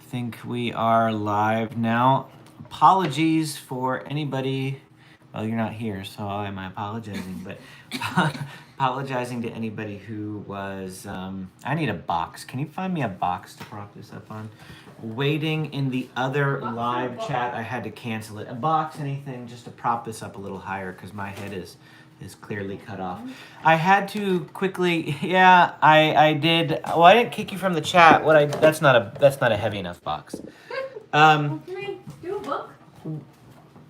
think we are live now. Apologies for anybody. Well, you're not here, so why am I apologizing? But apologizing to anybody who was. I need a box. Can you find me a box to prop this up on? Waiting in the other live chat, I had to cancel it. A box, anything, just to prop this up a little higher because my head is clearly cut off. I had to quickly. Yeah, I did. Well, I didn't kick you from the chat. That's not a heavy enough box. Can I do a book?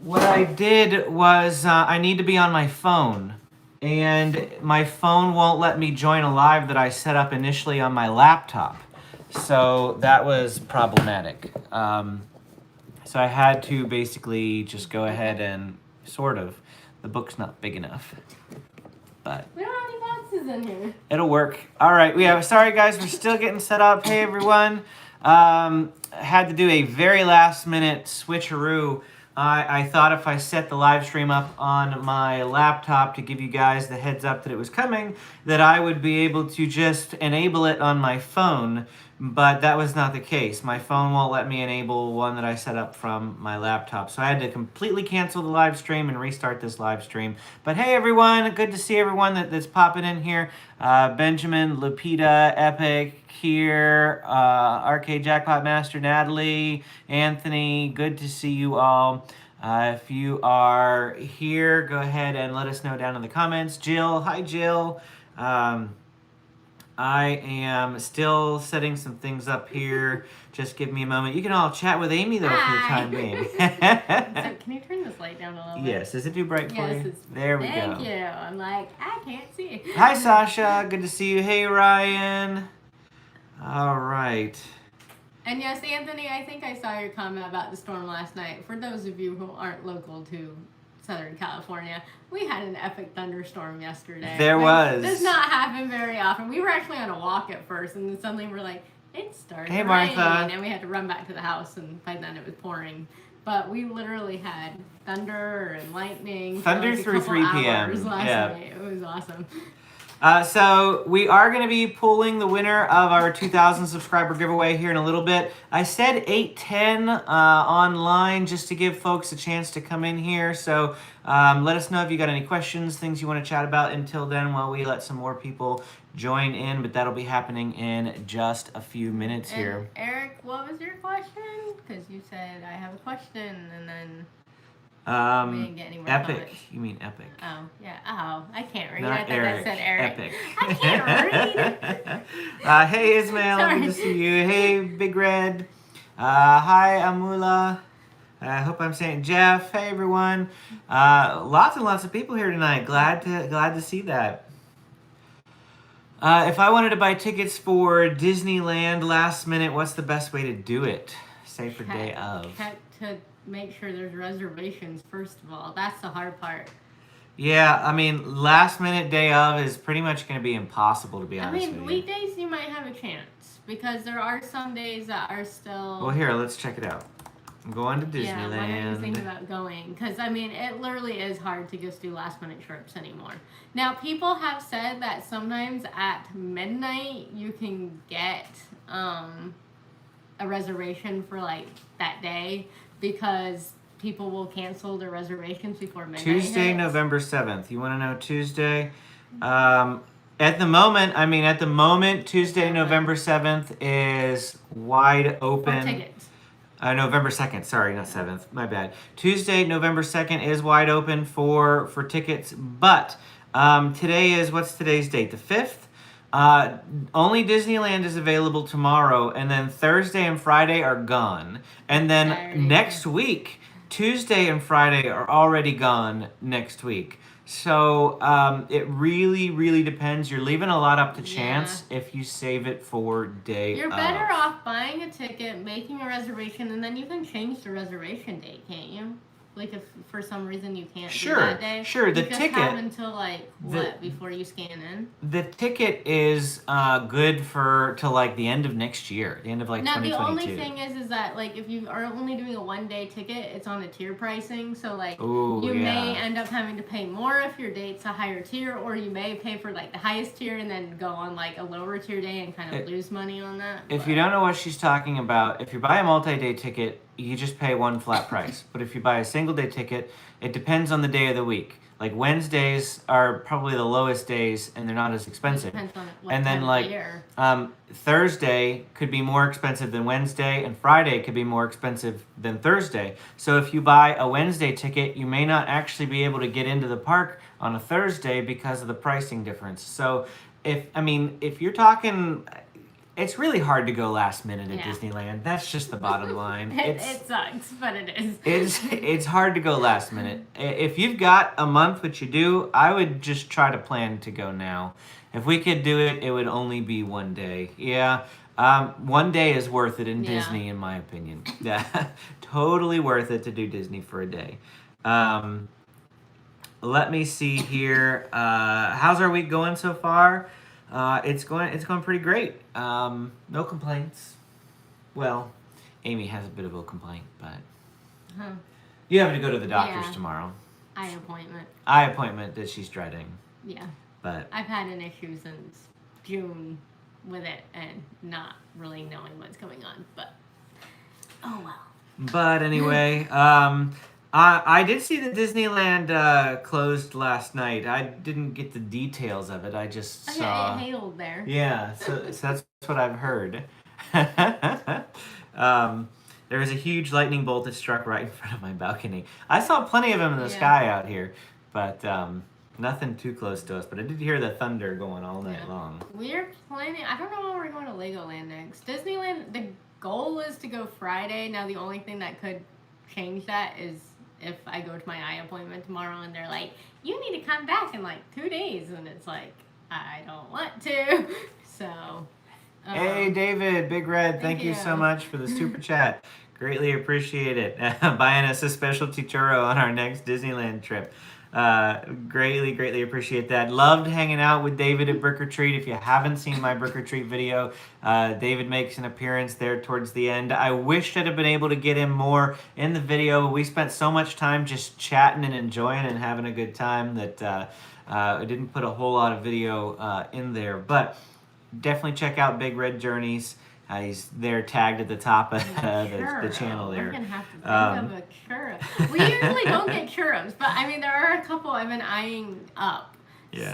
What I did was I need to be on my phone, and my phone won't let me join a live that I set up initially on my laptop. So that was problematic. So I had to basically just go ahead and sort of. The book's not big enough, but We don't have any boxes in here. it'll work. All right, sorry guys, we're still getting set up. Hey everyone, had to do a very last minute switcheroo. I thought if I set the live stream up on my laptop to give you guys the heads up that it was coming, that I would be able to just enable it on my phone, but that was not the case. My phone won't let me enable one that I set up from my laptop, so I had to completely cancel the live stream and restart this live stream. But hey everyone, good to see everyone that's popping in here. Benjamin, Lupita, Epic, here, RK Jackpot Master, Natalie, Anthony, good to see you all. If you are here, go ahead and let us know down in the comments. Jill, hi Jill. I am still setting some things up here. Just give me a moment. You can all chat with Amy though for the time being. So can you turn this light down a little bit? Yes, is it too bright for you? There we go. Thank you. I'm like, I can't see. Hi Sasha, good to see you. Hey Ryan. All right. And yes, Anthony, I think I saw your comment about the storm last night. For those of you who aren't local to Southern California, we had an epic thunderstorm yesterday. There was. Does not happen very often. We were actually on a walk at first, and then suddenly we're like, it started Hey, to Martha. rain, and we had to run back to the house, and by then it was pouring. But we literally had thunder and lightning. Thunder for like through 3 p.m. Hours last Yeah. night. It was awesome. So we are going to be pulling the winner of our 2,000 subscriber giveaway here in a little bit. I said 8:10 online just to give folks a chance to come in here. So let us know if you got any questions, things you want to chat about until then while we let some more people join in. But that'll be happening in just a few minutes here. And Eric, what was your question? Because you said I have a question, and then we didn't get any more Epic. comments. You mean epic. Oh, yeah. Oh, I can't read. Not I thought Eric. that said Eric. Epic. I can't read. Hey Ismail, Sorry. good to see you. Hey Big Red. Hi Amula. I hope I'm saying Jeff. Hey everyone. Lots and lots of people here tonight. Glad to see that. If I wanted to buy tickets for Disneyland last minute, what's the best way to do it? Say for day of. To make sure there's reservations, first of all. That's the hard part. Yeah, I mean, last minute day of is pretty much going to be impossible, to be honest with you. Weekdays you might have a chance because there are some days that are still. Well, here, let's check it out. I'm going to Disneyland. Yeah, why are you thinking about going? Because, I mean, it literally is hard to just do last-minute trips anymore. Now, people have said that sometimes at midnight you can get a reservation for, like, that day because people will cancel their reservations before midnight Tuesday, hits. November 7th. You want to know Tuesday? At the moment, Tuesday, November 7th is wide open. For tickets. November 2nd, sorry, not 7th, my bad. Tuesday, November 2nd is wide open for tickets, but what's today's date? The 5th? Only Disneyland is available tomorrow, and then Thursday and Friday are gone. And then Saturday. next week, Tuesday and Friday are already gone next week. So it really, really depends. You're leaving a lot up to chance if you save it for day You're of. better off buying a ticket, making a reservation, and then you can change the reservation date, can't you? Like if for some reason you can't Sure, do that day, sure. The you just ticket. have until like what before you scan in. The ticket is good for till like the end of next year, the end of like Now the 2022. only thing is that like if you are only doing a 1-day ticket, it's on a tier pricing. So like Ooh, you yeah. may end up having to pay more if your date's a higher tier, or you may pay for like the highest tier and then go on like a lower tier day and kind of lose money on that. If you don't know what she's talking about, if you buy a multi-day ticket, you just pay one flat price. But if you buy a single-day ticket, it depends on the day of the week. Like Wednesdays are probably the lowest days, and they're not as expensive. It depends on what And then time like of year. Thursday could be more expensive than Wednesday, and Friday could be more expensive than Thursday. So if you buy a Wednesday ticket, you may not actually be able to get into the park on a Thursday because of the pricing difference. So if you're talking, it's really hard to go last minute at Yeah. Disneyland. That's just the bottom line. It sucks, but it is. It's hard to go last minute. If you've got a month, which you do, I would just try to plan to go now. If we could do it, it would only be 1 day. Yeah, 1 day is worth it in Yeah. Disney, in my opinion. Yeah, totally worth it to do Disney for a day. Let me see here. How's our week going so far? It's going pretty great. No complaints. Well, Amy has a bit of a complaint, but Huh. you have to go to the doctor's Yeah. tomorrow. Eye appointment. Eye appointment that she's dreading, Yeah. but I've had an issue since June with it and not really knowing what's going on, but oh well. anyway, I did see that Disneyland closed last night. I didn't get the details of it. I just saw. It hailed there. Yeah, so that's what I've heard. There was a huge lightning bolt that struck right in front of my balcony. I saw plenty of them in the sky out here, but nothing too close to us. But I did hear the thunder going all night long. We're planning. I don't know when we're going to Legoland next. Disneyland. The goal is to go Friday. Now the only thing that could change that is if I go to my eye appointment tomorrow and they're like, "You need to come back in like 2 days," and it's like, I don't want to. So. Hey, David, Big Red, thank you so much for the super chat. Greatly appreciate it. Buying us a specialty churro on our next Disneyland trip. Greatly appreciate that. Loved hanging out with David at Brick or Treat. If you haven't seen my Brick or Treat video, David makes an appearance there towards the end. I wish I'd have been able to get him more in the video, but we spent so much time just chatting and enjoying and having a good time that I didn't put a whole lot of video in there. But definitely check out Big Red Journeys. He's there tagged at the top of the channel there. We're going to have to think of a churro. We usually don't get churros, but I mean, there are a couple I've been eyeing up. Yeah.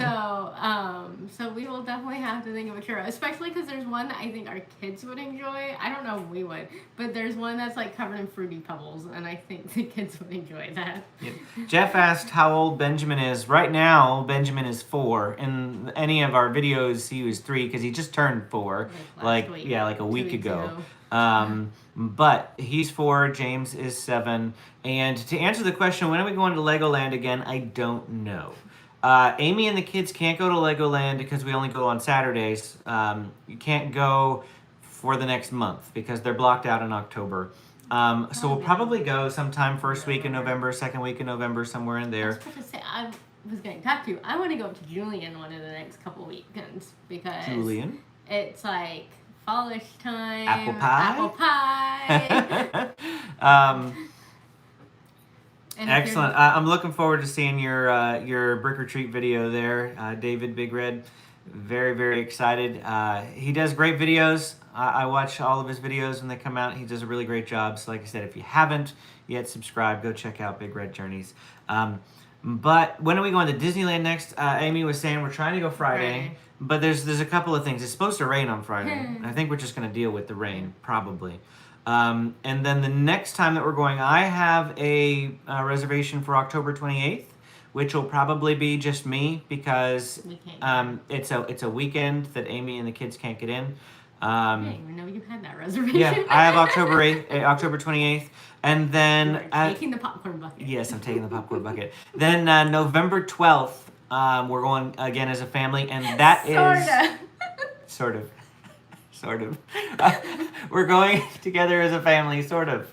So we will definitely have to think of a churro, especially because there's one that I think our kids would enjoy. I don't know if we would, but there's one that's like covered in Fruity Pebbles, and I think the kids would enjoy that. Yeah. Jeff asked how old Benjamin is. Right now, Benjamin is 4. In any of our videos, he was 3 because he just turned 4, like a week ago. But he's 4. James is 7. And to answer the question, when are we going to Legoland again? I don't know. Amy and the kids can't go to Legoland because we only go on Saturdays. You can't go for the next month because they're blocked out in October. So we'll probably go sometime first week in November, second week in November, somewhere in there. I was going to talk to you. I want to go to Julian one of the next couple weekends because it's like fallish time. Apple pie. Excellent. I'm looking forward to seeing your Brick or Treat video there, David Big Red. Very excited. He does great videos. I watch all of his videos when they come out. He does a really great job. So like I said, if you haven't yet subscribed, go check out Big Red Journeys. But when are we going to Disneyland next? Amy was saying we're trying to go Friday. But there's a couple of things. It's supposed to rain on Friday. I think we're just going to deal with the rain, probably. And then the next time that we're going, I have a reservation for October 28th, which will probably be just me because it's a weekend that Amy and the kids can't get in. I didn't even know you had that reservation. Yeah, I have October 28th, and then taking the popcorn bucket. Yes, I'm taking the popcorn bucket. Then November 12th, we're going again as a family, and that is sort of. We're going together as a family, sort of.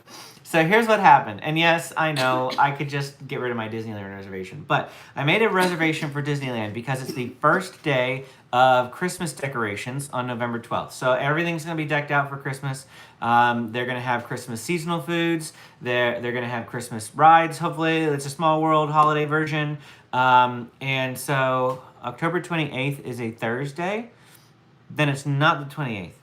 So here's what happened. And yes, I know I could just get rid of my Disneyland reservation, but I made a reservation for Disneyland because it's the first day of Christmas decorations on November 12th. So everything's going to be decked out for Christmas. They're going to have Christmas seasonal foods. They're going to have Christmas rides, hopefully. It's a Small World holiday version. And so October 28th is a Thursday. Then it's not the 28th.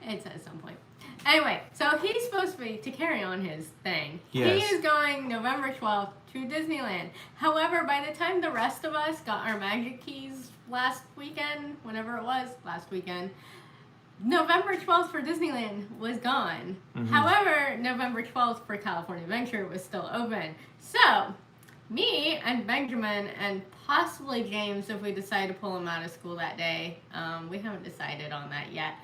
It's at some point. Anyway, so he's supposed to carry on his thing. Yes. He is going November 12th to Disneyland. However, by the time the rest of us got our magic keys last weekend, whenever it was, last weekend, November 12th for Disneyland was gone. Mm-hmm. However, November 12th for California Adventure was still open. So, me and Benjamin and possibly James, if we decide to pull him out of school that day, we haven't decided on that yet.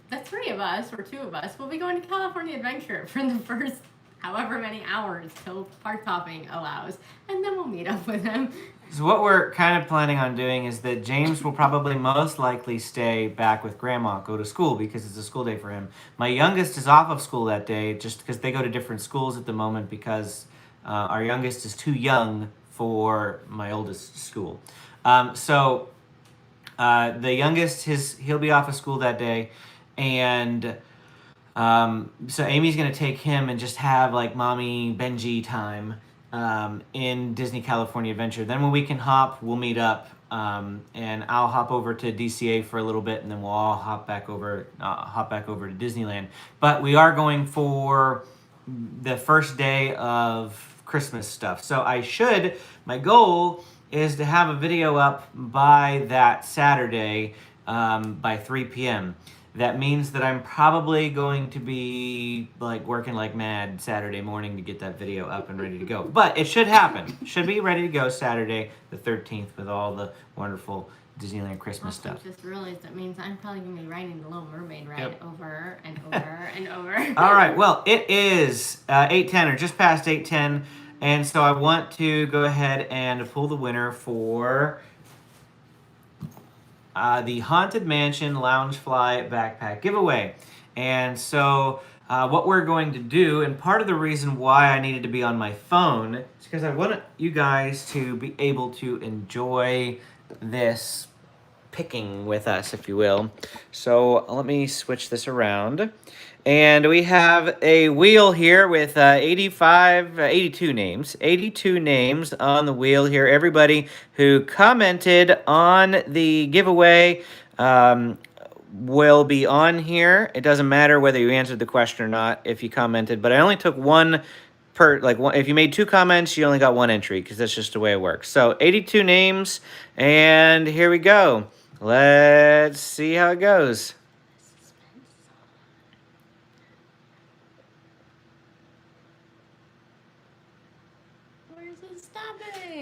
The three of us, or two of us, will be going to California Adventure for the first however many hours till park hopping allows, and then we'll meet up with him. So what we're kind of planning on doing is that James will probably most likely stay back with Grandma, go to school, because it's a school day for him. My youngest is off of school that day just because they go to different schools at the moment because our youngest is too young for my oldest school. So the youngest, he'll be off of school that day. And so Amy's going to take him and just have like Mommy Benji time in Disney California Adventure. Then when we can hop, we'll meet up. And I'll hop over to DCA for a little bit, and then we'll all hop back over to Disneyland. But we are going for the first day of Christmas stuff. So my goal is to have a video up by that Saturday by 3 p.m. That means that I'm probably going to be like working like mad Saturday morning to get that video up and ready to go. But it should happen. Should be ready to go Saturday the 13th with all the wonderful Disneyland Christmas stuff. I just realized that means I'm probably going to be riding the Little Mermaid ride over and over and over. All right. Well, it is 8:10 or just past 8:10. And so I want to go ahead and pull the winner for the Haunted Mansion Loungefly Backpack giveaway. And so what we're going to do, and part of the reason why I needed to be on my phone is because I want you guys to be able to enjoy this picking with us, if you will. So let me switch this around. And we have a wheel here with 82 names. 82 names on the wheel here. Everybody who commented on the giveaway will be on here. It doesn't matter whether you answered the question or not if you commented, but I only took one per, if you made 2 comments, you only got 1 entry because that's just the way it works. So 82 names, and here we go. Let's see how it goes.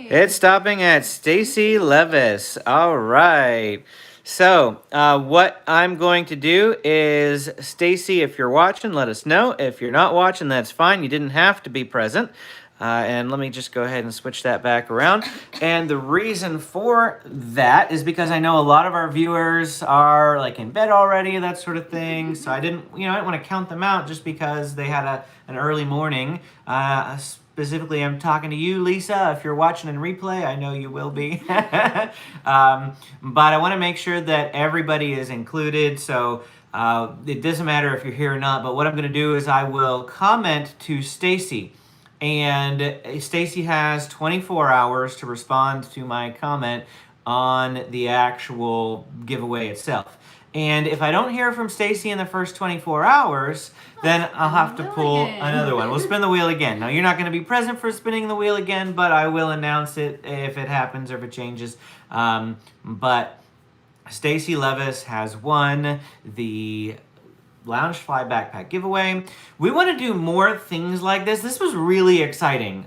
It's stopping at Stacy Levis. All right. So what I'm going to do is, Stacy, if you're watching, let us know. If you're not watching, that's fine. You didn't have to be present. And let me just go ahead and switch that back around. And the reason for that is because I know a lot of our viewers are like in bed already, that sort of thing. So I didn't want to count them out just because they had an early morning. Specifically, I'm talking to you, Lisa. If you're watching in replay, I know you will be. But I want to make sure that everybody is included. So it doesn't matter if you're here or not. But what I'm going to do is I will comment to Stacy. And Stacy has 24 hours to respond to my comment on the actual giveaway itself. And if I don't hear from Stacy in the first 24 hours, then I'll have to pull another one. We'll spin the wheel again. Now, you're not going to be present for spinning the wheel again, but I will announce it if it happens or if it changes. But Stacy Levis has won the Loungefly Backpack giveaway. We want to do more things like this. This was really exciting.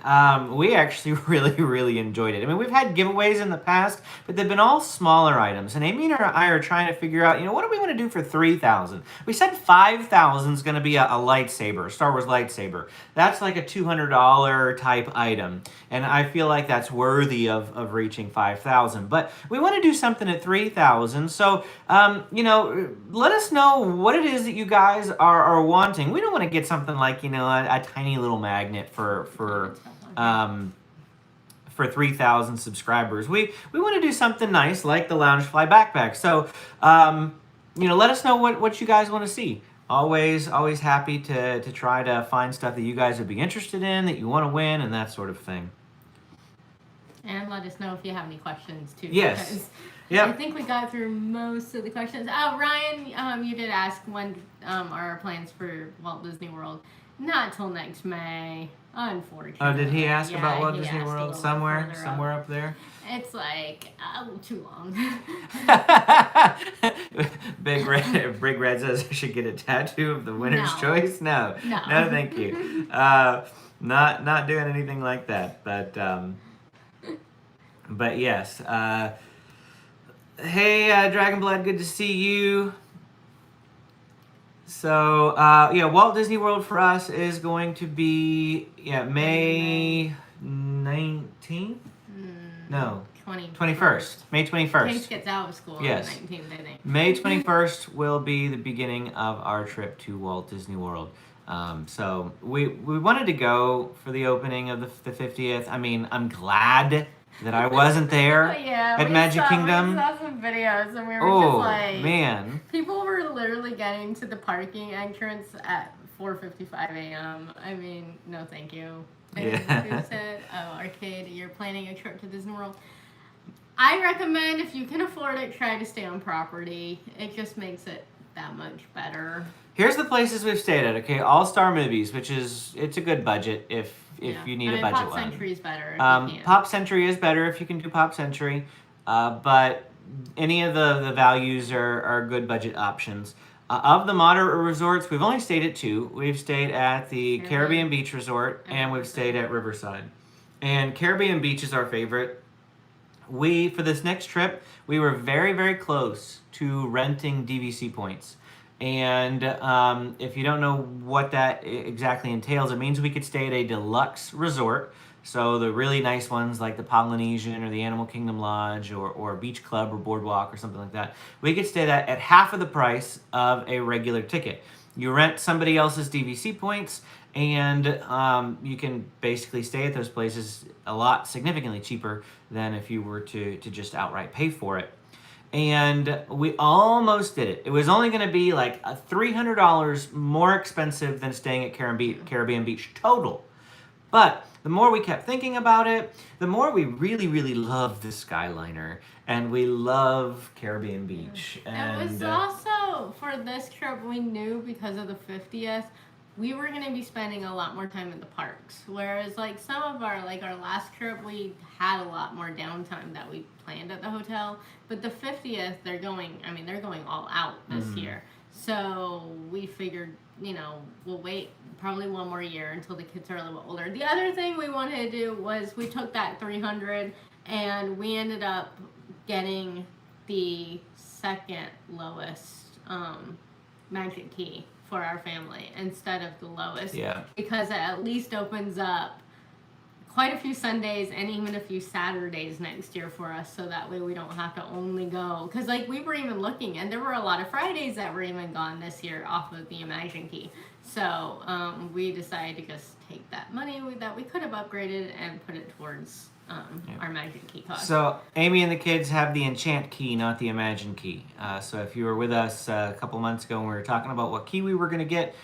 We actually really enjoyed it. I mean, we've had giveaways in the past, but they've been all smaller items. And Amy and I are trying to figure out, what do we want to do for 3,000? We said 5,000 is going to be a lightsaber, a Star Wars lightsaber. That's like a $200 type item. And I feel like that's worthy of reaching 5,000. But we want to do something at 3,000. So, let us know what it is that you guys are wanting, we don't want to get something like, you know, a tiny little magnet for 3,000 subscribers. We want to do something nice like the Loungefly backpack. So, you know, let us know what you guys want to see. Always happy to try to find stuff that you guys would be interested in, that you want to win, and that sort of thing. And let us know if you have any questions too. Yes. Yeah. I think we got through most of the questions. Ryan, you did ask when are our plans for Walt Disney World. Not till next May, unfortunately. Oh, did he ask about Walt Disney World somewhere up there? It's like too long. Big Red says I should get a tattoo of the winner's choice. No, thank you. Not doing anything like that. But yes. Hey, Dragonblood, good to see you. So, yeah, Walt Disney World for us is going to be, May 19th? No. 21st. May 21st. Case gets out of school yes. on the 19th, I think. May 21st will be the beginning of our trip to Walt Disney World. So, we wanted to go for the opening of the 50th. I mean, I'm glad that I wasn't there at Magic Kingdom. We saw some videos and we were just like, man. People were literally getting to the parking entrance at 4:55 a.m. I mean, no thank you. And who said, Arcade, you're planning a trip to Disney World? I recommend, if you can afford it, try to stay on property. It just makes it that much better. Here's the places we've stayed at, okay? All-Star Movies, which is, it's a good budget if you need a budget Pop one. Century is better if you can. Pop Century is better if you can do Pop Century, but any of the values are good budget options. Of the moderate resorts, we've only stayed at 2. We've stayed at the Caribbean Beach Resort, and we've stayed at Riverside. And Caribbean Beach is our favorite. For this next trip, we were very, very close to renting DVC Points. And if you don't know what that exactly entails, it means we could stay at a deluxe resort. So the really nice ones like the Polynesian or the Animal Kingdom Lodge or Beach Club or Boardwalk or something like that, we could stay that at half of the price of a regular ticket. You rent somebody else's DVC points, and you can basically stay at those places significantly cheaper than if you were to just outright pay for it. And we almost did it. It was only going to be like $300 more expensive than staying at Caribbean Beach total. But the more we kept thinking about it, the more we really, really loved the Skyliner. And we love Caribbean Beach. And it was also, for this trip, we knew because of the 50th, we were going to be spending a lot more time in the parks. Whereas, like, some of our last trip, we had a lot more downtime that we planned at the hotel. But the 50th, they're going all out this year. So we figured, we'll wait probably one more year until the kids are a little bit older. The other thing we wanted to do was we took that 300 and we ended up getting the second lowest Magic Key for our family instead of the lowest. Yeah. Because it at least opens up quite a few Sundays and even a few Saturdays next year for us, so that way we don't have to only go. Because we were even looking, and there were a lot of Fridays that were even gone this year off of the Imagine Key. So we decided to just take that money that we could have upgraded and put it towards our Magic Key cost. So Amy and the kids have the Enchant Key, not the Imagine Key. So if you were with us a couple months ago and we were talking about what key we were going to get,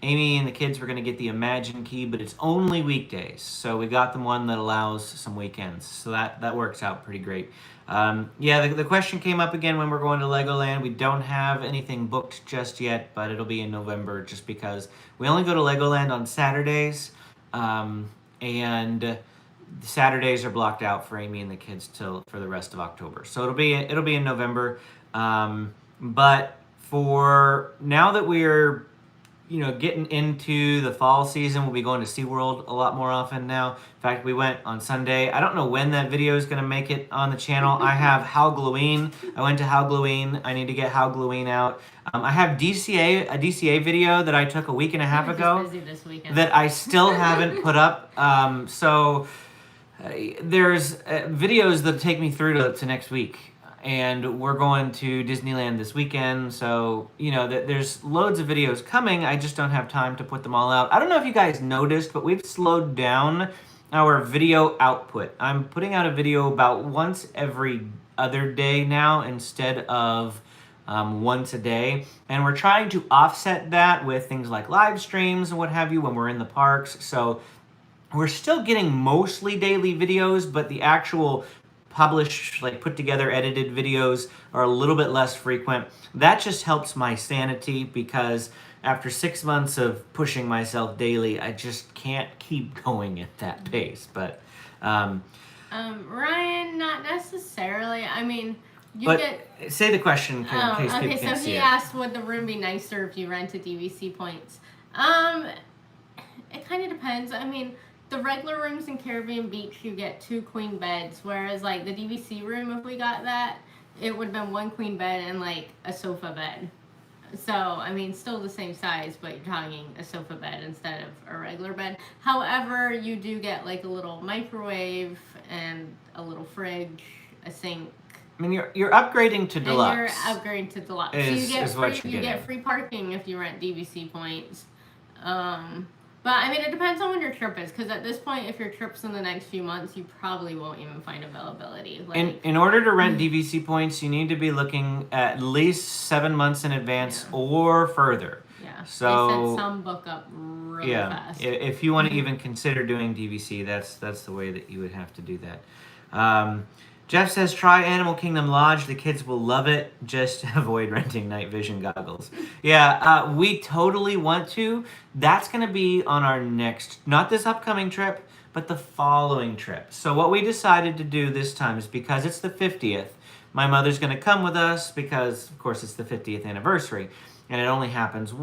Amy and the kids were going to get the Imagine Key, but it's only weekdays. So we got them one that allows some weekends. So that works out pretty great. The question came up again when we're going to Legoland. We don't have anything booked just yet, but it'll be in November just because we only go to Legoland on Saturdays. And Saturdays are blocked out for Amy and the kids for the rest of October. So it'll be in November. But for now that we're getting into the fall season, we'll be going to SeaWorld a lot more often now. In fact, we went on Sunday. I don't know when that video is going to make it on the channel. I have Halloween. I went to Halloween. I need to get Halloween out. I have a DCA video that I took a week and a half ago that I still haven't put up. So there's videos that take me through to next week. and we're going to Disneyland this weekend. So, you know, there's loads of videos coming. I just don't have time to put them all out. I don't know if you guys noticed, but we've slowed down our video output. I'm putting out a video about once every other day now instead of once a day. And we're trying to offset that with things like live streams and what have you when we're in the parks. So we're still getting mostly daily videos, but the actual published, like put together, edited videos are a little bit less frequent. That just helps my sanity because after 6 months of pushing myself daily, I just can't keep going at that pace. But Ryan, not necessarily. I mean, say the question in case people okay, can't so see he it. asked, would the room be nicer if you rented DVC points? It kind of depends. I mean, the regular rooms in Caribbean Beach, you get 2 queen beds, whereas like the DVC room, if we got that, it would have been 1 queen bed and like a sofa bed. So, I mean, still the same size, but you're talking a sofa bed instead of a regular bed. However, you do get like a little microwave and a little fridge, a sink. I mean, you're upgrading to deluxe. And you're upgrading to deluxe. So you get free parking if you rent DVC points. But I mean, it depends on when your trip is, because at this point, if your trip's in the next few months, you probably won't even find availability. Like, in order to rent DVC points, you need to be looking at least 7 months in advance or further. Yeah. So they said some book up really fast. If you want to even consider doing DVC, that's the way that you would have to do that. Jeff says, try Animal Kingdom Lodge. The kids will love it. Just avoid renting night vision goggles. Yeah, we totally want to. That's going to be on our next, not this upcoming trip, but the following trip. So what we decided to do this time is because it's the 50th, my mother's going to come with us because, of course, it's the 50th anniversary. And it only happens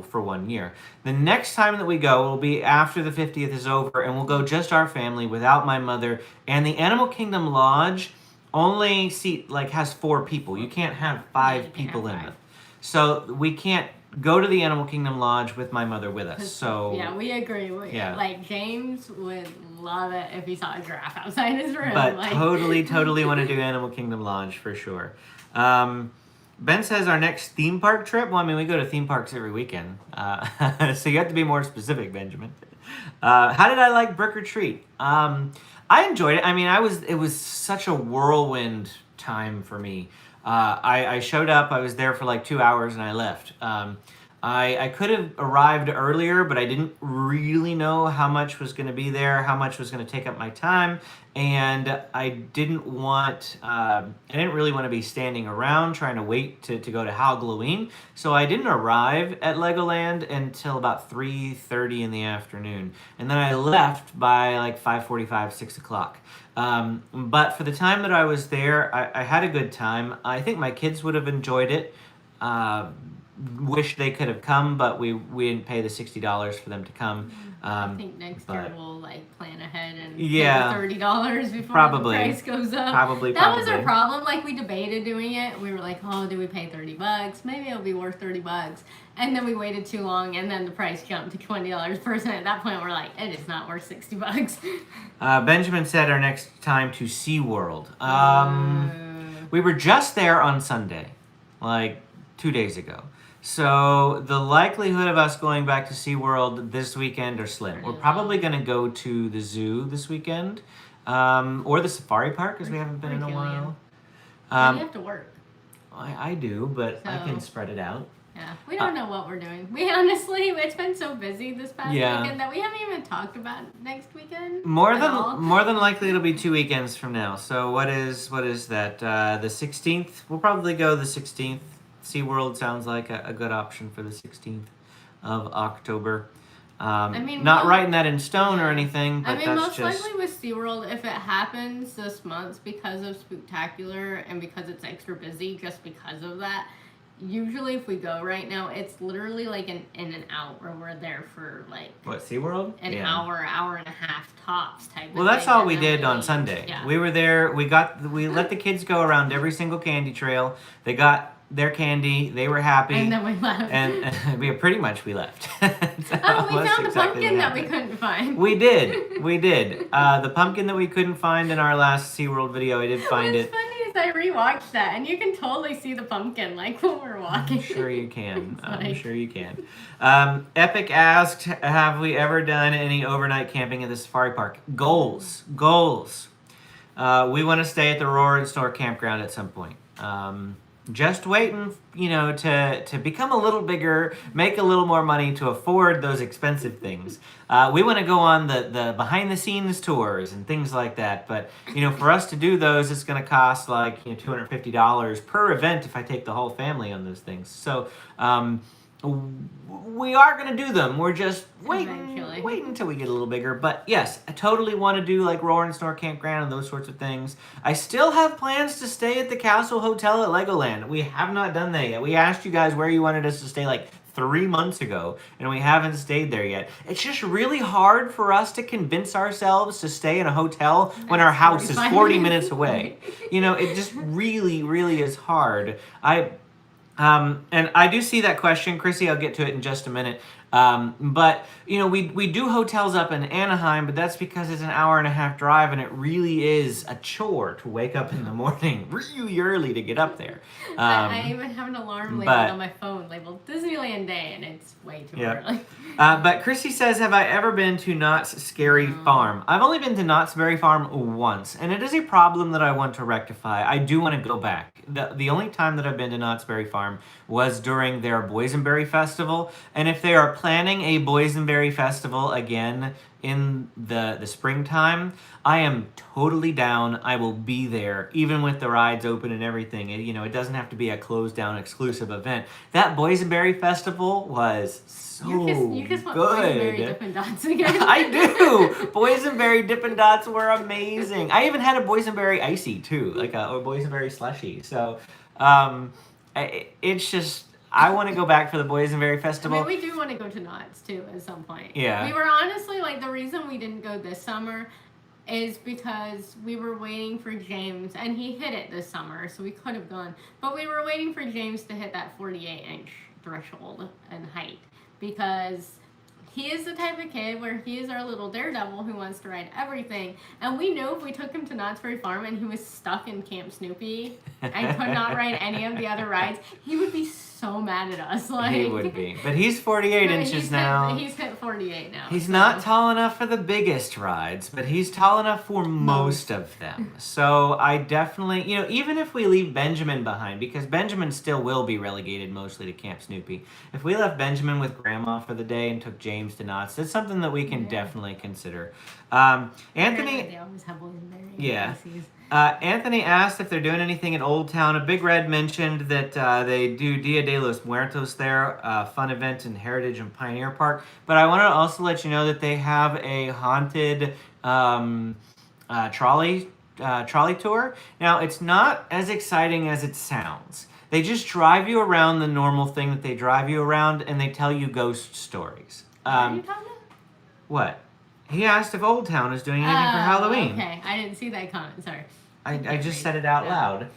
for 1 year. The next time that we go will be after the 50th is over, and we'll go just our family without my mother. And the Animal Kingdom Lodge only has 4 people. You can't have 5 people in it. So we can't go to the Animal Kingdom Lodge with my mother with us. So yeah, we agree. Like James would love it if he saw a giraffe outside his room. But totally want to do Animal Kingdom Lodge for sure. Ben says our next theme park trip. Well, I mean, we go to theme parks every weekend, so you have to be more specific, Benjamin. How did I like Brick or Treat? I enjoyed it. I mean, it was such a whirlwind time for me. I showed up. I was there for like 2 hours and I left. I could have arrived earlier, but I didn't really know how much was going to be there, how much was going to take up my time, and I didn't really want to be standing around trying to wait to go to Halloween, so I didn't arrive at Legoland until about 3:30 in the afternoon, and then I left by like 5:45, 6 o'clock. But for the time that I was there, I had a good time. I think my kids would have enjoyed it. Wish they could have come, but we didn't pay the $60 for them to come. I think next year we'll plan ahead and pay $30 before the price goes up. Probably. That was our problem. Like, we debated doing it. We were like, oh, do we pay $30? Maybe it'll be worth $30. And then we waited too long, and then the price jumped to $20 per person. At that point, we're like, it is not worth $60. Benjamin said our next time to SeaWorld. We were just there on Sunday, like 2 days ago. So the likelihood of us going back to SeaWorld this weekend are slim. We're probably going to go to the zoo this weekend, or the safari park, because we haven't been in a while. You have to work. I do, but I can spread it out. Yeah, we don't know what we're doing. We honestly, it's been so busy this past weekend that we haven't even talked about next weekend. More than likely, it'll be 2 weekends from now. So what is that? The 16th. We'll probably go the 16th. SeaWorld sounds like a good option for the 16th of October. Not writing that in stone or anything, but most likely with SeaWorld, if it happens this month because of Spooktacular and because it's extra busy just because of that, usually if we go right now, it's literally like an in and out where we're there for like... What, SeaWorld? An hour and a half tops type of thing. Well, that's all we did on Sunday. Yeah. We were there, we let the kids go around every single candy trail. They got their candy, they were happy, and then we left. And we left. We found the pumpkin that we couldn't find. We did. The pumpkin that we couldn't find in our last SeaWorld video, I did find it. What's funny I rewatched that, and you can totally see the pumpkin like when we're walking. I'm sure you can. I'm like... sure you can. Epic asked, have we ever done any overnight camping at the safari park? Goals. We want to stay at the Roar and Snore campground at some point. Just waiting, to become a little bigger, make a little more money to afford those expensive things. We want to go on the behind the scenes tours and things like that. But, for us to do those, it's going to cost like $250 per event if I take the whole family on those things. So we are going to do them. We're just waiting until we get a little bigger. But yes, I totally want to do like Roar and Snore Campground and those sorts of things. I still have plans to stay at the Castle Hotel at Legoland. We have not done that yet. We asked you guys where you wanted us to stay like 3 months ago, and we haven't stayed there yet. It's just really hard for us to convince ourselves to stay in a hotel when our house is 40 minutes away. It just really, really is hard. And I do see that question, Chrissy. I'll get to it in just a minute. But we do hotels up in Anaheim, but that's because it's an 1.5-hour drive, and it really is a chore to wake up in the morning really early to get up there. I even have an alarm labeled on my phone labeled Disneyland Day, and it's way too early. But Chrissy says, have I ever been to Knott's Scary Farm? I've only been to Knott's Berry Farm once, and it is a problem that I want to rectify. I do want to go back. The only time that I've been to Knott's Berry Farm was during their Boysenberry Festival, and if they are planning a Boysenberry Festival again in the springtime, I am totally down. I will be there, even with the rides open and everything. It doesn't have to be a closed down exclusive event. That Boysenberry Festival was so you just want Boysenberry Dippin' Dots again. I do. Boysenberry Dippin' Dots were amazing. I even had a Boysenberry Icy too, like a Boysenberry slushy. So it's just, I want to go back for the Boysenberry Festival. I mean, we do want to go to Knott's too at some point. Yeah. We were honestly the reason we didn't go this summer is because we were waiting for James, and he hit it this summer, so we could have gone. But we were waiting for James to hit that 48-inch threshold in height, because he is the type of kid where he is our little daredevil who wants to ride everything. And we know if we took him to Knott's Berry Farm and he was stuck in Camp Snoopy and could not ride any of the other rides, he would be so mad at us. He would be. But he's 48 inches now. He's hit 48 now. He's not tall enough for the biggest rides, but he's tall enough for most of them. So I definitely, even if we leave Benjamin behind, because Benjamin still will be relegated mostly to Camp Snoopy. If we left Benjamin with Grandma for the day and took James to Knott's, that's something that we can definitely consider. Anthony, they always have Boysenberry. Yeah. Anthony asked if they're doing anything in Old Town. A Big Red mentioned that they do Dia de los Muertos there, fun event in Heritage and Pioneer Park. But I want to also let you know that they have a haunted trolley tour. Now, it's not as exciting as it sounds. They just drive you around the normal thing that they drive you around, and they tell you ghost stories. What are you talking about? What? He asked if Old Town is doing anything for Halloween. Okay, I didn't see that comment. Sorry. I just said it out loud.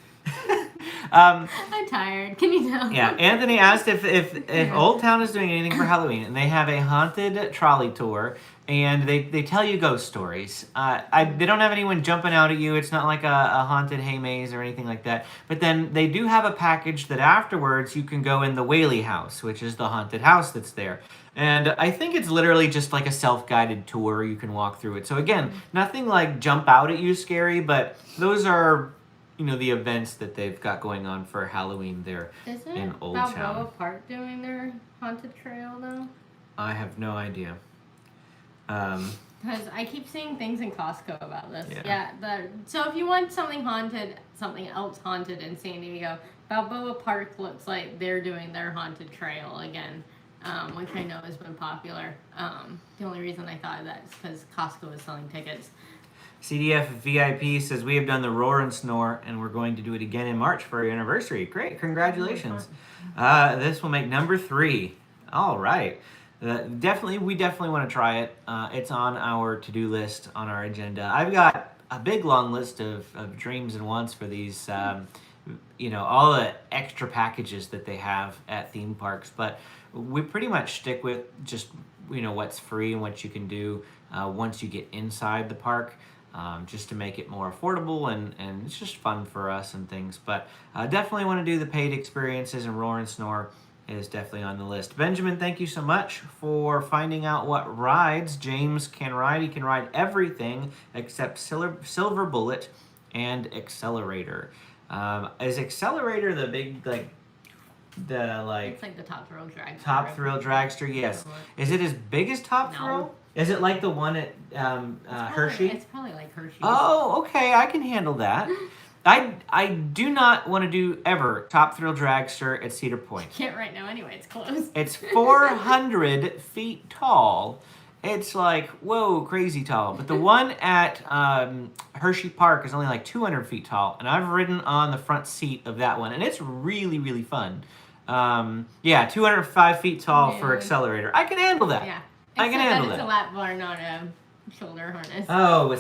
I'm tired. Can you tell? Yeah, Anthony asked if Old Town is doing anything for Halloween, and they have a haunted trolley tour, and they tell you ghost stories. They don't have anyone jumping out at you. It's not like a haunted hay maze or anything like that. But then they do have a package that afterwards you can go in the Whaley House, which is the haunted house that's there. And I think it's literally just like a self-guided tour. You can walk through it. So again, nothing like jump out at you scary, but those are, the events that they've got going on for Halloween there in Old Town. Isn't Balboa Park doing their haunted trail though? I have no idea. Because I keep seeing things in Costco about this. So if you want something else haunted in San Diego, Balboa Park looks like they're doing their haunted trail again. Which I know has been popular. The only reason I thought of that is because Costco is selling tickets. CDF VIP says, we have done the Roar and Snore, and we're going to do it again in March for our anniversary. Great, congratulations. This will make number 3. All right. We definitely want to try it. It's on our to-do list, on our agenda. I've got a big long list of dreams and wants for these, all the extra packages that they have at theme parks, but we pretty much stick with just what's free and what you can do once you get inside the park. just to make it more affordable, and it's just fun for us and things. But definitely want to do the paid experiences, and Roar and Snore is definitely on the list. Benjamin, thank you so much for finding out what rides James can ride. He can ride everything except Silver Bullet and Accelerator. Is Accelerator the big, like, It's like the Top Thrill Dragster. Top Thrill Dragster, yes. Is it as big as Top Thrill? Is it like the one at Hershey? It's probably like Hershey. Oh, okay, I can handle that. I do not want to do ever Top Thrill Dragster at Cedar Point. Can't right now anyway, it's closed. It's 400 feet tall. It's like, whoa, crazy tall. But the one at Hershey Park is only like 200 feet tall, and I've ridden on the front seat of that one, and it's really, really fun. 205 feet tall for Accelerator. I can handle that. Yeah. I can handle that. It's a lap bar, not a shoulder harness. Oh,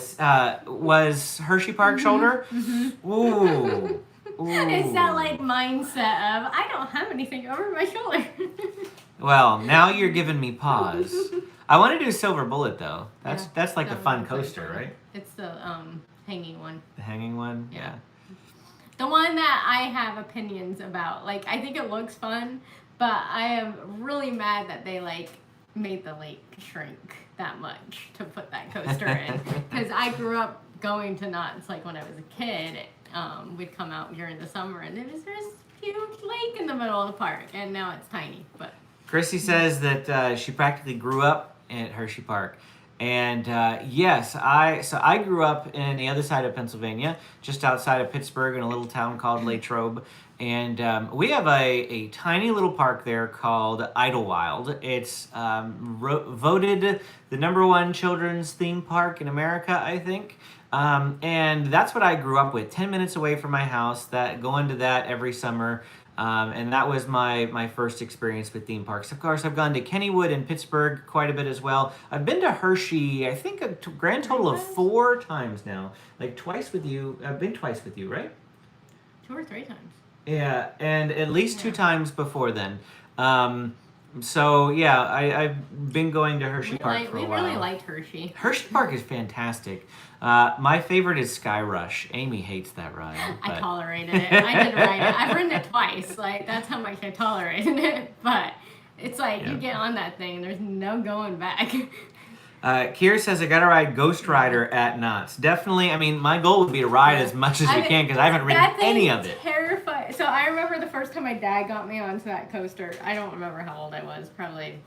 was Hershey Park shoulder? Mm-hmm. Ooh. It's that like mindset of I don't have anything over my shoulder. Well, now you're giving me pause. I want to do Silver Bullet though. That's like the fun coaster, right? It's the hanging one. The hanging one, yeah. The one that I have opinions about. Like, I think it looks fun, but I am really mad that they like made the lake shrink that much to put that coaster in. Because I grew up going to Knott's, like when I was a kid. We'd come out during the summer, and there was this huge lake in the middle of the park, and now it's tiny. But Chrissy says that she practically grew up at Hershey Park. And yes, I grew up in the other side of Pennsylvania, just outside of Pittsburgh, in a little town called Latrobe. And we have a tiny little park there called Idlewild. It's voted the #1 children's theme park in America, I think. And that's what I grew up with, 10 minutes away from my house, going to that every summer. And that was my first experience with theme parks. Of course, I've gone to Kennywood and Pittsburgh quite a bit as well. I've been to Hershey, I think a grand total of 4 times now. Like twice with you. I've been twice with you, right? 2 or 3 times. Yeah, and at least 2 times before then. So yeah, I've been going to Hershey Park for a while. We really liked Hershey. Hershey Park is fantastic. My favorite is Sky Rush. Amy hates that ride. I tolerated it. I did ride it. I've ridden it twice. Like, that's how much I tolerated it. But it's like, you get on that thing, there's no going back. Kier says, I gotta ride Ghost Rider at Knott's. Definitely, I mean, my goal would be to ride as much as we can, because I haven't ridden any of it. Terrifying. So I remember the first time my dad got me onto that coaster. I don't remember how old I was. Probably,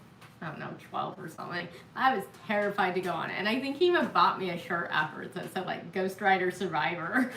I don't know, 12 or something. I was terrified to go on it. And I think he even bought me a shirt afterwards that said, like, Ghost Rider Survivor.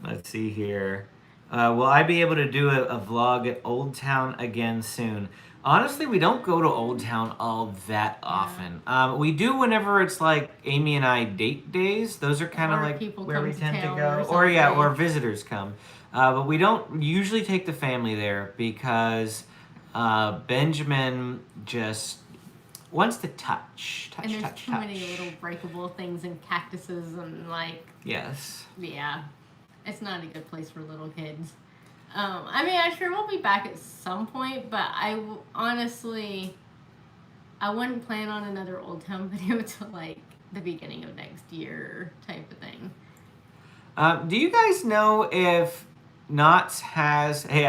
Let's see here. Will I be able to do a vlog at Old Town again soon? Honestly, we don't go to Old Town all that often. We do whenever it's like Amy and I date days. Those are kind of like where we tend to go. Or visitors come. But we don't usually take the family there because Benjamin just wants to touch. And there's too many little breakable things and cactuses and like... Yes. Yeah. It's not a good place for little kids. I mean, I'm sure we'll be back at some point, but honestly, I wouldn't plan on another Old Town video till like the beginning of next year type of thing. Do you guys know if Knott's has... Hey,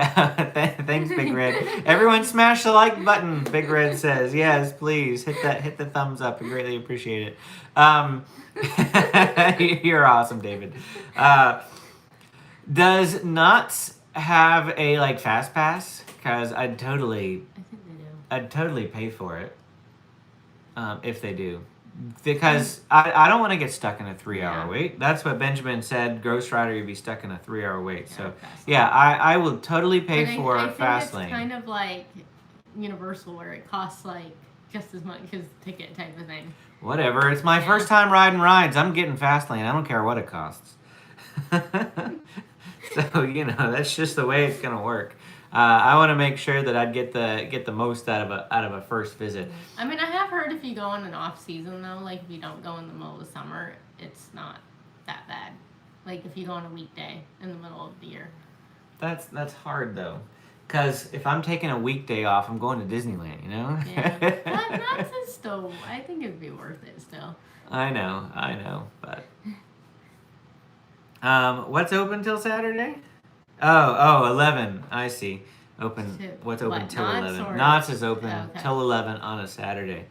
thanks, Big Red. Everyone smash the like button, Big Red says. Yes, please. Hit the thumbs up. I greatly appreciate it. You're awesome, David. Does Knott's have a like fast pass? Because I think they do. I'd totally pay for it if they do, because I don't want to get stuck in a 3-hour wait. That's what Benjamin said. Ghost Rider, you'd be stuck in a 3-hour wait. So yeah, I will totally pay for a fast lane. It's kind of like Universal, where it costs like just as much as ticket type of thing. Whatever. It's my first time riding rides. I'm getting fast lane. I don't care what it costs. So, you know, that's just the way it's gonna work. I want to make sure that I'd get the most out of a first visit. I mean, I have heard if you go on an off season though, like if you don't go in the middle of the summer, it's not that bad. Like if you go on a weekday in the middle of the year. That's hard though. Because if I'm taking a weekday off, I'm going to Disneyland, you know? Yeah. Knott's is still, I think it'd be worth it still. I know, but... what's open till Saturday? Oh, 11. I see. What's open till Knott's 11? or- Knott's is open Okay. till 11 on a Saturday.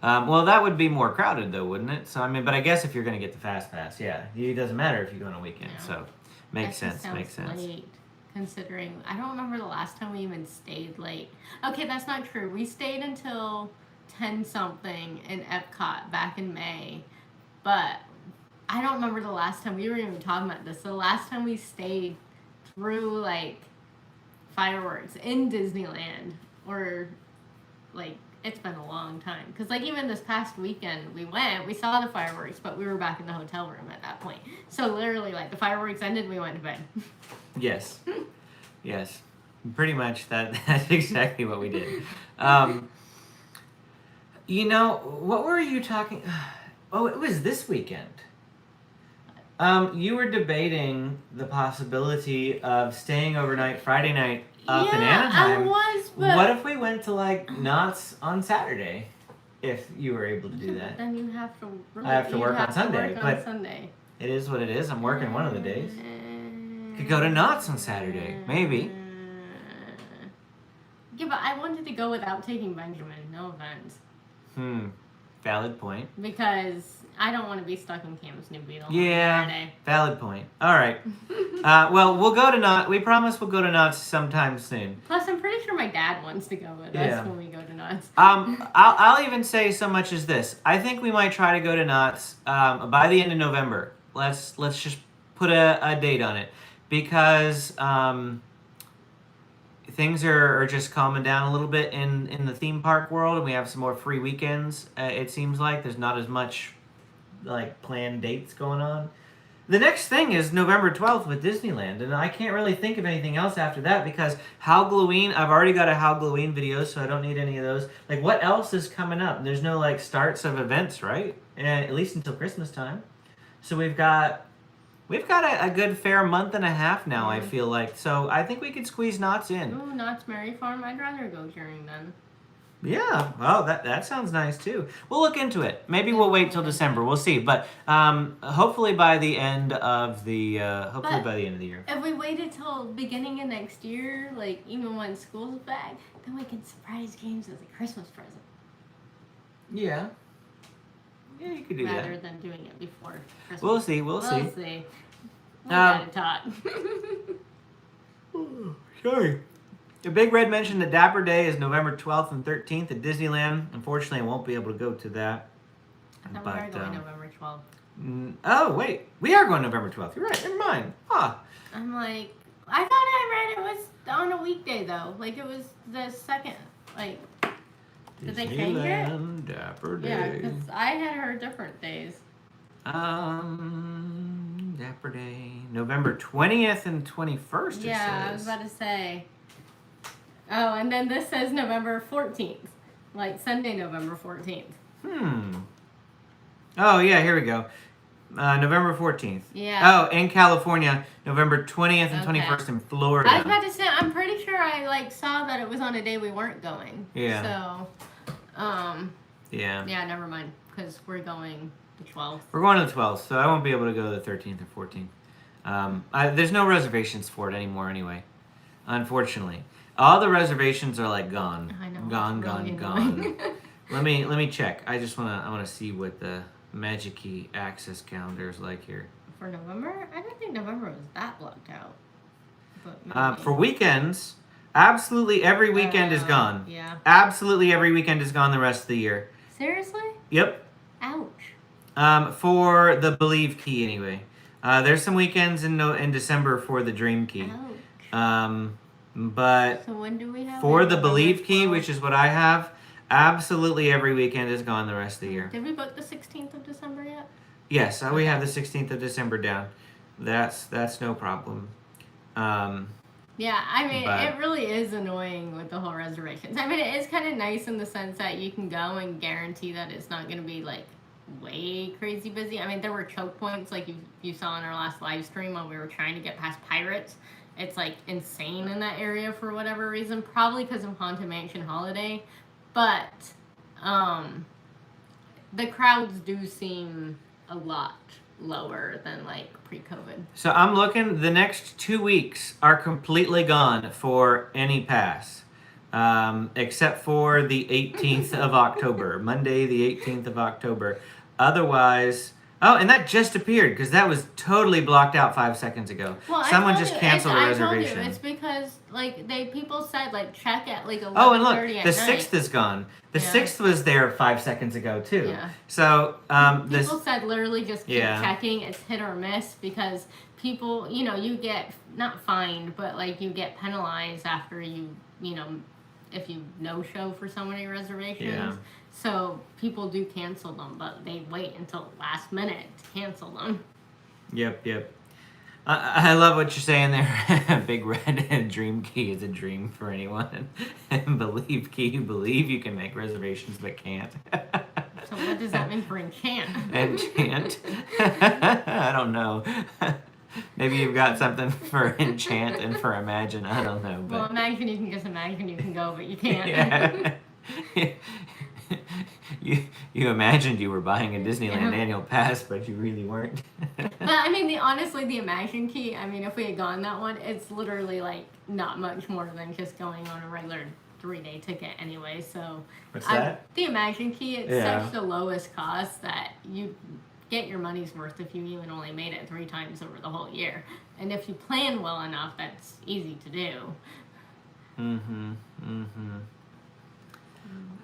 Well, that would be more crowded, though, wouldn't it? So, I mean, but I guess if you're going to get the Fast Pass, yeah. It doesn't matter if you go on a weekend, Yeah. so makes That just sense, makes sounds sense. late, considering I don't remember the last time we even stayed late. Okay, that's not true. We stayed until 10 something in Epcot back in May, but I don't remember the last time we were even talking about this. The last time we stayed through like fireworks in Disneyland, or like it's been a long time. Because like even this past weekend we saw the fireworks, but we were back in the hotel room at that point. So literally like the fireworks ended, we went to bed. Yes. Yes. Pretty much that's exactly what we did. You know, what were you talking... Oh, it was this weekend. You were debating the possibility of staying overnight Friday night up in Anaheim. I was, but... What if we went to like Knott's on Saturday? If you were able to do But that. then you have to... I have to work on Sunday, work on but- Sunday. It is what it is. I'm working one of the days. Could go to Knott's on Saturday, maybe. Yeah, but I wanted to go without taking Benjamin. No offense. Valid point. Because I don't want to be stuck in Camp Snoopy the whole Yeah, Saturday. valid point. All right. Well, we'll go to Knott's. We promise we'll go to Knott's sometime soon. Plus, I'm pretty sure my dad wants to go with Yeah. us when we go to Knott's. I'll even say so much as this. I think we might try to go to Knott's by the end of November. Let's just put a date on it, because things are just calming down a little bit in the theme park world, and we have some more free weekends. It seems like there's not as much like planned dates going on. The next thing is November 12th with Disneyland, and I can't really think of anything else after that, because Halloween, I've already got a Halloween video, so I don't need any of those. Like, what else is coming up? There's no like starts of events, right? At least until Christmas time. So we've got a good fair month and a half now, I feel like. So I think we could squeeze Knott's in. Ooh, Knott's Merry Farm. I'd rather go during then. Yeah, well, that sounds nice too. We'll look into it. Maybe we'll wait till December. We'll see. But hopefully by the end of the year. If we waited till beginning of next year, like even when school's back, then we can surprise games as a Christmas present. Yeah. Yeah, you could do rather that. than doing it before Christmas. We'll see. We'll see. We gotta talk. Sorry. The Big Red mentioned that Dapper Day is November 12th and 13th at Disneyland. Unfortunately, I won't be able to go to that. No, we are going November 12th. Oh, wait. We are going November 12th. You're right. Never mind. Huh. I'm like, I thought I read it was on a weekday though. Like it was the second, like, did they change it? Disneyland Dapper Day. Yeah, because I had heard different days. Dapper Day. November 20th and 21st, Yeah, it I was says. about to say. Oh, and then this says November 14th. Like Sunday, November 14th. Oh, yeah, here we go. November 14th. Yeah. Oh, in California, November 20th and Okay. 21st in Florida. I was about to say, I'm pretty sure I like saw that it was on a day we weren't going. Yeah. So, Yeah. never mind, because we're going the 12th. We're going to the 12th, so I won't be able to go the 13th or 14th. There's no reservations for it anymore anyway, unfortunately. All the reservations are like gone. I know. Gone, it's really gone. annoying. Let me check. I wanna see what the Magic Key access calendar is like here. For November? I don't think November was that blocked out. But maybe. For weekends, absolutely every weekend is gone. Yeah. Absolutely every weekend is gone the rest of the year. Seriously? Yep. Ouch. For the Believe Key anyway. There's some weekends in December for the Dream Key. Ouch. But So when do we have for it? the November Believe Key, 12th? which is what I have, absolutely every weekend is gone the rest of the year. Did we book the 16th of December yet? Yes, we have the 16th of December down. That's no problem. Yeah, I mean, But- it really is annoying with the whole reservations. I mean, it is kind of nice in the sense that you can go and guarantee that it's not going to be, like, way crazy busy. I mean, there were choke points, like you saw in our last live stream when we were trying to get past Pirates, it's like insane in that area for whatever reason, probably because of Haunted Mansion Holiday. But the crowds do seem a lot lower than like pre-COVID. So I'm looking. The next 2 weeks are completely gone for any pass, except for the 18th of October, Monday, the 18th of October. Otherwise, oh, and that just appeared because that was totally blocked out 5 seconds ago. Well, Someone just canceled a I reservation. told you, it's because like people said like check at like 11:30 Oh, and look, at the night. 6th is gone. The Yeah. 6th was there 5 seconds ago too. Yeah. So People said literally just keep Yeah. checking. It's hit or miss because people, you get not fined, but like you get penalized after if you no show for so many reservations. Yeah. So people do cancel them, but they wait until last minute to cancel them. Yep. I love what you're saying there. Big Red Dream Key is a dream for anyone. And Believe Key, believe you can make reservations but can't. So what does that mean for enchant? Enchant? I don't know. Maybe you've got something for enchant and for imagine. I don't know. But... Well, imagine you can just imagine you can go, but you can't. Yeah. You imagined you were buying a Disneyland annual pass, but you really weren't. But I mean, honestly, the Imagine Key, I mean, if we had gone that one, it's literally like not much more than just going on a regular 3-day ticket anyway. So What's that? The Imagine Key, it's Yeah. such the lowest cost that you get your money's worth if you even only made it 3 times over the whole year. And if you plan well enough, that's easy to do.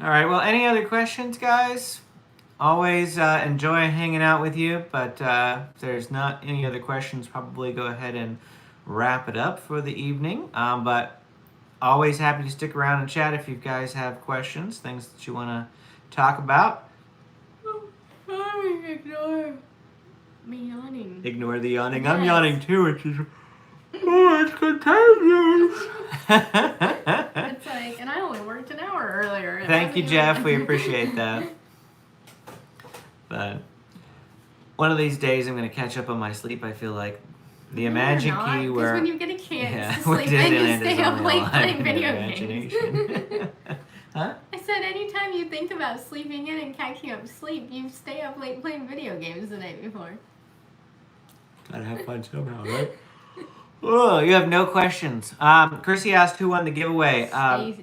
All right, well, any other questions, guys? Always enjoy hanging out with you, but if there's not any other questions, probably go ahead and wrap it up for the evening. But always happy to stick around and chat if you guys have questions, things that you want to talk about. Ignore me yawning. Ignore the yawning. Yes. I'm yawning too, which is... Oh, it's contagious! It's like, and I only worked an hour earlier. It Thank you, wasn't Jeff. even- We appreciate that. But one of these days, I'm going to catch up on my sleep. I feel like the Imagine Key, where when you get a chance to where sleep, then you Disneyland stay is up only late alive playing in your video games. imagination. Huh? I said anytime you think about sleeping in and catching up sleep, you stay up late playing video games the night before. Gotta have fun somehow, right? Oh, you have no questions. Chrissy asked who won the giveaway.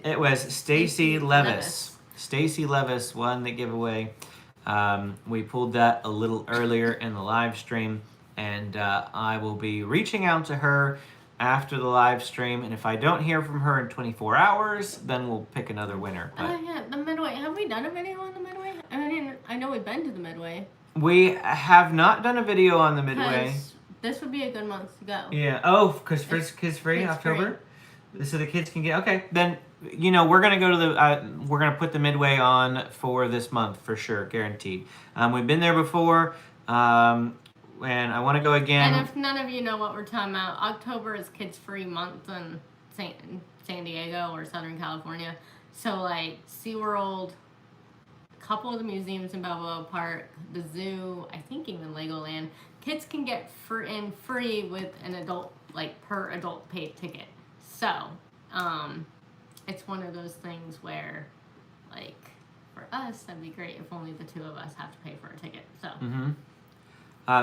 It was Stacy Levis. Stacy Levis won the giveaway. We pulled that a little earlier in the live stream, and I will be reaching out to her after the live stream, and if I don't hear from her in 24 hours, then we'll pick another winner. But Yeah, the Midway. Have we done a video on the Midway? I know we've been to the Midway. we have not done a video on the Midway. 'Cause this would be a good month to go. Yeah. Oh, because first kids free Kids October, so the kids can get. Okay, then we're gonna go to the. We're gonna put the Midway on for this month for sure, guaranteed. We've been there before, and I want to go again. And if none of you know what we're talking about, October is kids free month in San Diego or Southern California. So like SeaWorld, a couple of the museums in Balboa Park, the zoo, I think even Legoland, kids can get free with an adult, like per adult paid ticket. So, it's one of those things where, like, for us, that'd be great if only the 2 of us have to pay for a ticket. So.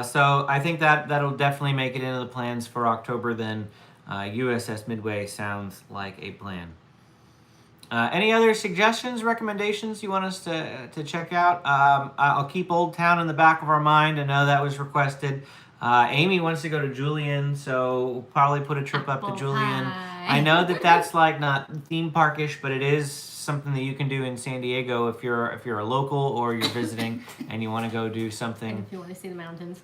So I think that'll definitely make it into the plans for October. Then USS Midway sounds like a plan. Any other suggestions, recommendations you want us to check out? I'll keep Old Town in the back of our mind. I know that was requested. Amy wants to go to Julian, so we'll probably put a trip up to Julian. I know that's like not theme parkish, but it is something that you can do in San Diego if you're a local or you're visiting and you want to go do something. And if you want to see the mountains.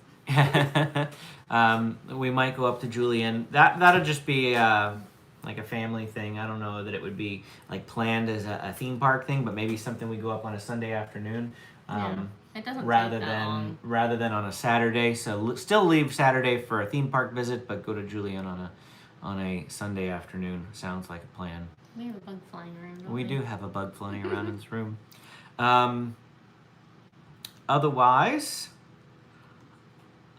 We might go up to Julian. That'll just be like a family thing. I don't know that it would be like planned as a theme park thing, but maybe something we go up on a Sunday afternoon. It doesn't rather take that than long. rather than on a Saturday. So still leave Saturday for a theme park visit, but go to Julian on a Sunday afternoon. Sounds like a plan. We have a bug flying around. don't We do have a bug flying around in this room. Otherwise,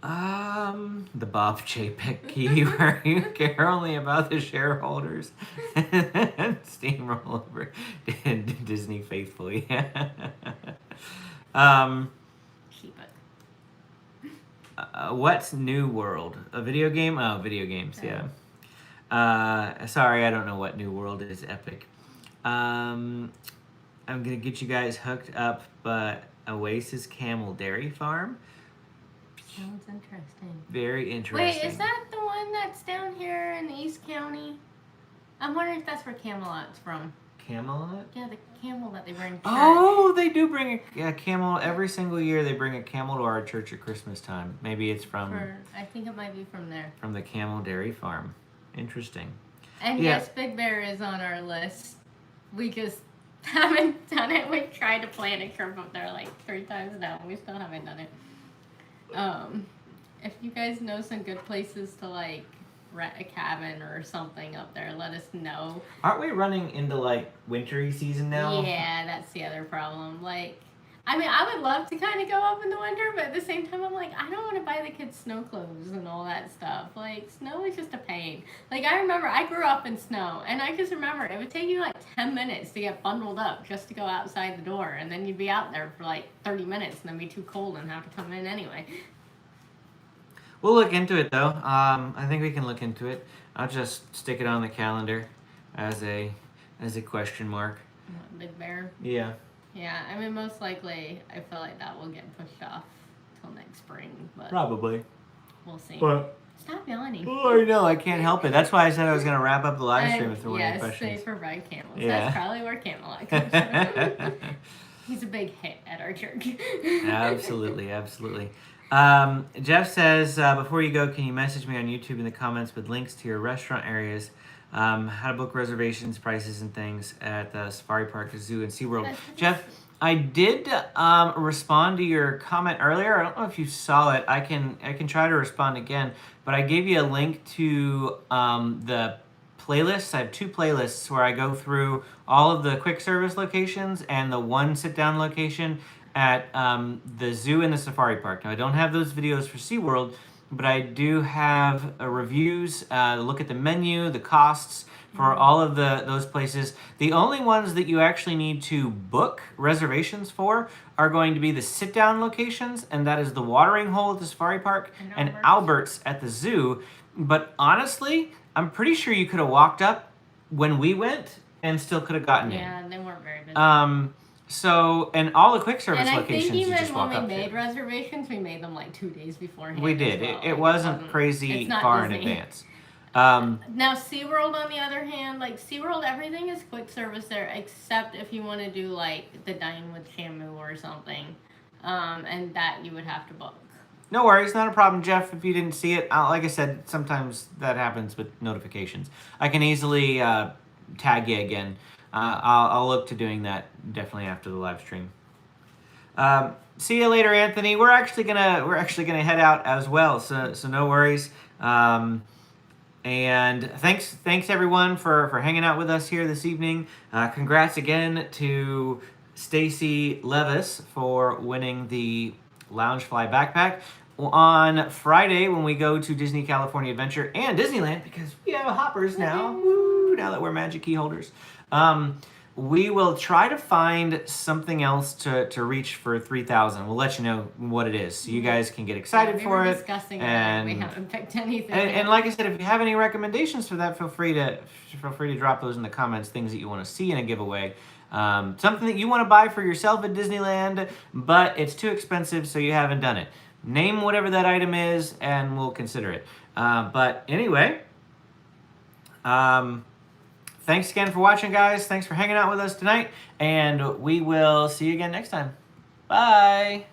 The Bob Chapek key where you care only about the shareholders and steamroll over Disney faithfully. Keep it. What's New World? A video game? Oh, video games, yeah. Sorry, I don't know what New World is. Epic. I'm gonna get you guys hooked up, but Oasis Camel Dairy Farm. Sounds interesting. Very interesting. Wait, is that the one that's down here in East County? I'm wondering if that's where Camelot's from. Camelot? Yeah, the camel that they bring to church. Oh, they do bring a camel every single year. They bring a camel to our church at Christmas time. Maybe it's from. I think it might be from there. From the Camel Dairy Farm. Interesting. And Yeah. yes, Big Bear is on our list. We just haven't done it. We've tried to plan a trip up there like 3 times now. We still haven't done it. If you guys know some good places to like rent a cabin or something up there, let us know. Aren't we running into like wintry season now? Yeah, that's the other problem. Like, I mean, I would love to kind of go up in the winter, but at the same time, I'm like, I don't want to buy the kids snow clothes and all that stuff. Like, snow is just a pain. Like, I remember I grew up in snow, and I just remember it would take you like 10 minutes to get bundled up just to go outside the door, and then you'd be out there for like 30 minutes and then be too cold and have to come in anyway. We'll look into it though. I think we can look into it. I'll just stick it on the calendar as a question mark. Big Bear. Yeah. Yeah, I mean, most likely, I feel like that will get pushed off till next spring, but Probably. we'll see. But Stop yawning. oh, I know, I can't help it. That's why I said I was going to wrap up the live stream if there were any Yes, questions. they provide camels. Yeah. That's probably where Camelot comes from. He's a big hit at our church. Absolutely, absolutely. Jeff says, before you go, can you message me on YouTube in the comments with links to your restaurant areas, how to book reservations, prices, and things at the Safari Park, Zoo, and SeaWorld. Jeff, I did respond to your comment earlier. I don't know if you saw it. I can try to respond again, but I gave you a link to the playlists. I have 2 playlists where I go through all of the quick service locations and the one sit-down location at the zoo and the safari park. Now, I don't have those videos for SeaWorld, but I do have reviews, look at the menu, the costs for all of those places. The only ones that you actually need to book reservations for are going to be the sit-down locations, and that is the watering hole at the safari park and Albert's at the zoo. But honestly, I'm pretty sure you could have walked up when we went and still could have gotten in. Yeah, they weren't very busy. So, and all the quick service And I locations, think you even just walk when up we made to. reservations, we made them like 2 days beforehand. We as did. well. It wasn't crazy it's not far in Disney. advance. Now, SeaWorld, on the other hand, like SeaWorld, everything is quick service there, except if you want to do like the Dine with Shamu or something, and that you would have to book. No worries, not a problem, Jeff. If you didn't see it, like I said, sometimes that happens with notifications. I can easily tag you again. I'll look to doing that definitely after the live stream. See you later, Anthony. We're actually gonna head out as well, so no worries. And thanks everyone for hanging out with us here this evening. Congrats again to Stacy Levis for winning the Loungefly backpack. On Friday, when we go to Disney California Adventure and Disneyland, because we have hoppers now, woo, now that we're Magic Key holders, we will try to find something else to reach for 3,000. We'll let you know what it is, so you guys can get excited for it. Discussing and it. We haven't picked anything. and like I said, if you have any recommendations for that, feel free to drop those in the comments. Things that you want to see in a giveaway. Something that you want to buy for yourself at Disneyland, but it's too expensive, so you haven't done it. Name whatever that item is, and we'll consider it. But anyway, thanks again for watching, guys. Thanks for hanging out with us tonight, and we will see you again next time. Bye.